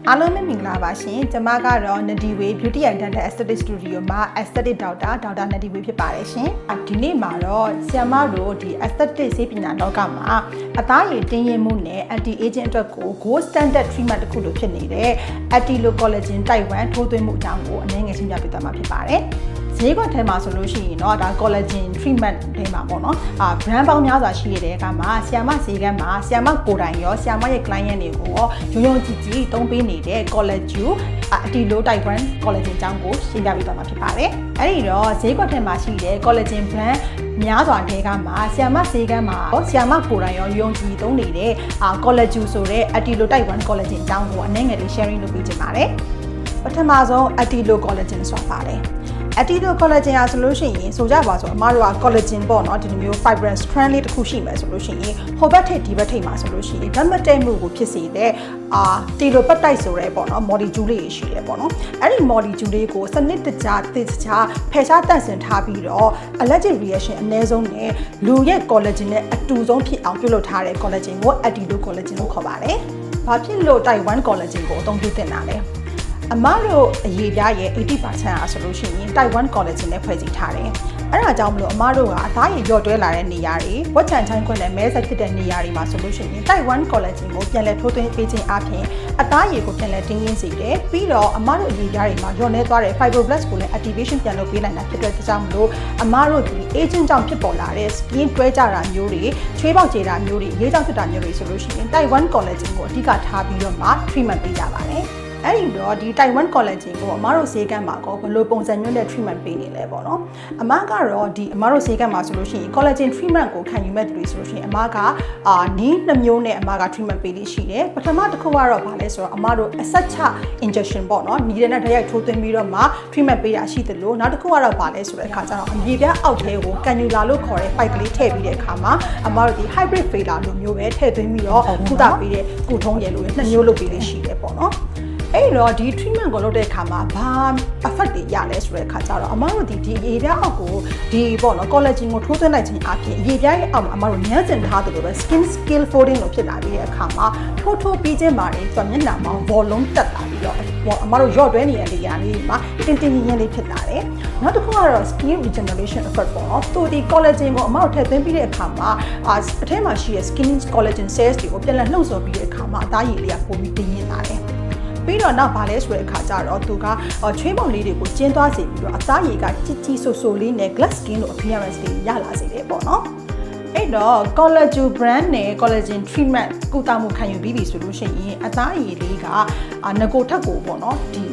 အားလုံးပဲမင်္ဂလာပါရှင်ကျွန်မကတော့ Nadiway Beauty and Dental Aesthetic Studio မှာ Aesthetic Doctor Nadiway ဖြစ်ပါတယ်ရှင်ဒီနေ့မှာတော့ဆရာမတို့ဒီ Aesthetic ဆေးပညာလောကမှာအသားရည်တင်းရင်းမှုနဲ့ anti aging အတွက်ကို gold standard treatment တစ်ခုလိုဖြစ်နေတဲ့ Attilo Collagen Type 1ထိုးသွင်းမှုအကြောင်းကိုအနည်းငယ်ရှင်းပြပေးသွားမှာဖြစ်ပါတယ်ဈေးကွက်ထဲမှာဆိုလို့ရှိရင်တော့ဒါ collagen treatment တွေမှာပေါ့နော်brand ပေါင်းများစွာရှိတဲ့အခါမှာဆီယာမဈေးကမ်းမှာဆီယာမကိုယ်တိုင်ရောဆီယာမရဲ့ client တွေကိုရောယုံကြည်ကြည်သုံးပေးနေတဲ့ collagen Attilo Type 1 collagen အကြောင်းကိုရှင်းပြပေးသွားမှာဖြစ်ပါတယ်အဲ့ဒီတော့ဈေးကွက်ထဲမှာရှိတဲ့ collagen brand များစွာတဲ့ကမှာဆီယာမဈေးကမ်းမှာဆီယာမကိုယ်တိုင်ရောယုံကြည်သုံးနေတဲ့ collagen ဆိုတဲ့ Attilo Type 1 collagen အကြောင်းကိုအနည်းငယ်လေး sharing လုပ်ပေးချင်ပါတယ်ပထမဆုံး Attilo collagen ဆိုတာပါတယ်Attilo collagen อ่ะဆိုလို့ရှိရင်ဆိုကြပါဆိုအမတို့က collagen ပေါ့เนาะဒီလိုမျိုး fibrous strand လေးတစ်ခုရှိမယ်ဆိုလို့ရှိရင်ဟိုဘက်ထိပ်ဒီဘက်ထိပ်မှာဆိုလို့ရှိရင်ဓာတ်မတည့်မှုကိုဖြစ်စေတဲ့telopeptide ဆိုရဲပေါ့เนาะ molecule လေးရှိတယ်ပေါ့เนาะအဲ့ဒီ molecule လေးကိုစနစ်တကျသိစချဖယ်ရှားတန့်စင်ထားပြီးတော့ allergic reaction အနည်းဆုံးနဲ့လူရဲ့ collagen နဲ့အတူဆုံးဖြစ်အောင်ပြုလုပ်ထားတဲ့ collagen ကို Attilo collagen လို့ခေါ်ပါတယ်။ဘာဖြစ်လို့ type 1 collagen ကိုအသုံးပြုသင့်တာလဲ။အမတို့အရေးပြားရဲ့ 80% အားဆိုလို့ရှိရင် type 1 collagen နဲ့ဖွဲ့စည်းထားတယ်။အဲ့ဒါကြောင့်မလို့အမတို့ကအသားရည်လျော့တွဲလာတဲ့နေရာတွေဝက်ချန်ချိုင်းခွက်နဲ့မဲဆက်ဖြစ်တဲ့နေရာတွေမှာဆိုလို့ရှိရင် type 1 collagen ကိုပြန်လည်ထိုးသွင်းပေးခြင်းအပြင်အသားရည်ကိုပြန်လည်တင်းရင်းစေတယ်။ပြီးတော့အမတို့အရေးပြားတွေမှာလျော့နေသွားတဲ့ fibroblast ကိုလည်း activation ပြန်လုပ်ပေးနိုင်တာဖြစ်တဲ့ကြောင့်မလို့အမတို့ဒီ aging ကြောင့်ဖြစ်ပေါ်လာတဲ့ skin တွဲကြတာမျိုးတွေချွေးပေါက်ကြေတာမျိုးတွေရေးကြောင့်ဖြစ်တာမျိုးတွေဆိုလို့ရှိရင် type 1 collagen ကိုအဓိကထားပြီးတော့မှ treatment ပေးကြပါတယ်။အဲ့ဒီတော့ဒီ type 1 collagen ကိုအမတို့ဈေးကမ်းမှာကောဘယ်လိုပုံစံမျိုးနဲ့ treatment ပေးနေလဲပေါ့နော်အမကတော့ဒီအမတို့ဈေးကမ်းမှာဆိုလို့ရှိရင် collagen treatment ကိုခံယူမဲ့သူတွေဆိုလို့ရှိရင်အမကနီး2မျိုးနဲ့အမက treatment ပေးလို့ရှိတယ်ပထမတစ်ခုကတော့ဗာလဲဆိုတော့အမတို့အဆက်ချ injection ပေါ့နော်နီးတဲ့နဲ့ဓာတ်ရိုက်ထိုးသွင်းပြီးတော့မှ treatment ပေးတာရှိတယ်လို့နောက်တစ်ခုကတော့ဗာလဲဆိုတဲ့အခါကျတော့အမြေပြားအောက်ထဲကို cannula လို့ခေါ်တဲ့ pipe ကလေးထည့်ပြီးတဲ့အခါမှာအမတို့ဒီ hybrid filler လိုမျိုးပဲထည့်သွင်းပြီးတော့ကုသပေးတဲ့ကုထုံးရည်လို2မျိုးလုပ်ပေးလို့ရှိတယ်ပေါ့နော်အဲ့တော့ဒီ treatment ကိုလုပ်တဲ့အခါမှာဘာ effect တွေရလဲဆိုတဲ့အခါကျတော့အမတို့ဒီအရေးပြားအောက်ကိုဒီပေါ့နော် collagen ကိုထိုးသွင်းလိုက်ခြင်းအပြင်အရေးပြားရဲ့အောက်မှာအမတို့ညှက်ကျင်ထားသလိုပဲ skin scale folding လို့ဖြစ်လာပြီးတဲ့အခါမှာထိုးပြီးခြင်းပါတယ်ဆိုတော့မျက်နှာမှာ volume တက်လာပြီးတော့အမတို့ရော့တွဲနေတဲ့နေရာလေးမှာတင်းတင်းရင်းလေးဖြစ်လာတယ်နောက်တစ်ခုကတော့ skin regeneration effect ပေါ့နော်သူဒီ collagen ကိုအမတို့ထည့်သွင်းပြီးတဲ့အခါမှာအထဲမှာရှိတဲ့ skin collagen cells တွေကိုပြန်လည်လှုပ်ဆော်ပြီးတဲ့အခါမှာအသားရည်လေးကပိုပြီးတင်းရင်းလာတယ်ပြီးတော့နောက်ဗာလဲဆိုတဲ့အခါကျတော့သူကချွေးမောင်လေးတွေကိုကျင်းသွားစေပြီးတော့အသားရည်ကကြီးဆိုဆိုလေးနဲ့ glass skin လို့ appearance တွေရလာစေတယ်ပေါ့နော်အဲ့တော့ collagen brand နဲ့ collagen treatment ကုသမှုခံယူပြီးပြီဆိုလို့ရှိရင်အသားရည်လေးကငကိုထက်ကိုပေါ့နော်ဒီ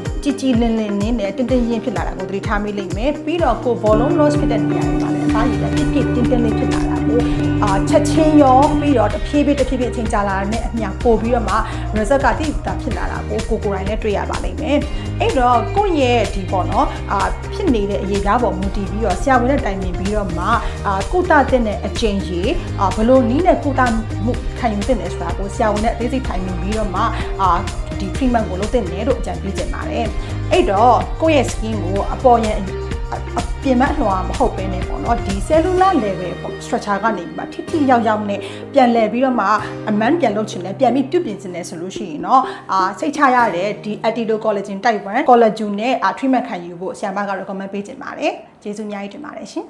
ကြီးလင်းနဲ့တင်းရင်ဖြစ်လာတာကိုသတိထားမိလိမ့်မယ်ပြီးတော့ကို volume loss ဖြစ်တဲ့နေရာတွေမှာလည်းအသားရည်ကတင်းလေးဖြစ်လာတာကိုချက်ချင်းရောပြီးတော့တဖြည်းဖြည်းအချိန်ကြာလာတဲ့အမျှပို့ပြီးတော့မှ result ကတိတာဖြစ်လာတာကိုကိုယ်တိုင်နဲ့တွေ့ရပါလိမ့်မယ်အဲ့တော့ကိုယ့်ရဲ့ဒီပေါ့နော်ဖြစ်နေတဲ့အရေးကားပေါ်မူတည်ပြီးတော့ဆရာဝန်နဲ့တိုင်ပင်ပြီးတော့မှကုသတဲ့အကျင့်ကြီးဘယ်လိုနည်းနဲ့ကုသမှုခံယူသင့်တယ်ဆိုတာကိုဆရာဝန်နဲ့အသေးစိတ်တိုင်ပင်ပြီးတော့မှဒီ treatment ကိုလုပ်သင့်တယ်လို့အကြံပေးချင်ပါတယ်အဲ့တော့ကိုယ့်ရဲ့ skin ကိုအပေါ်ရန်ပြင်မလွှာမဟုတ်ဘဲနဲ့ပေါ့နော်ဒီ cellular level ပေါ့ structure ကနေပြီးမှထိရောက်နဲ့ပြန်လဲပြီးတော့မှအမှန်ပြန်လုပ်ချင်တယ်ပြန်ပြီးပြုပြင်ချင်တယ်ဆိုလို့ရှိရင်တော့စိတ်ချရတဲ့ဒီ Attilo collagen type 1 collagen နဲ့ treatment ခံယူဖို့ဆရာမက recommend ပေးချင်ပါတယ်ကျေးဇူးအများကြီးတင်ပါတယ်ရှင်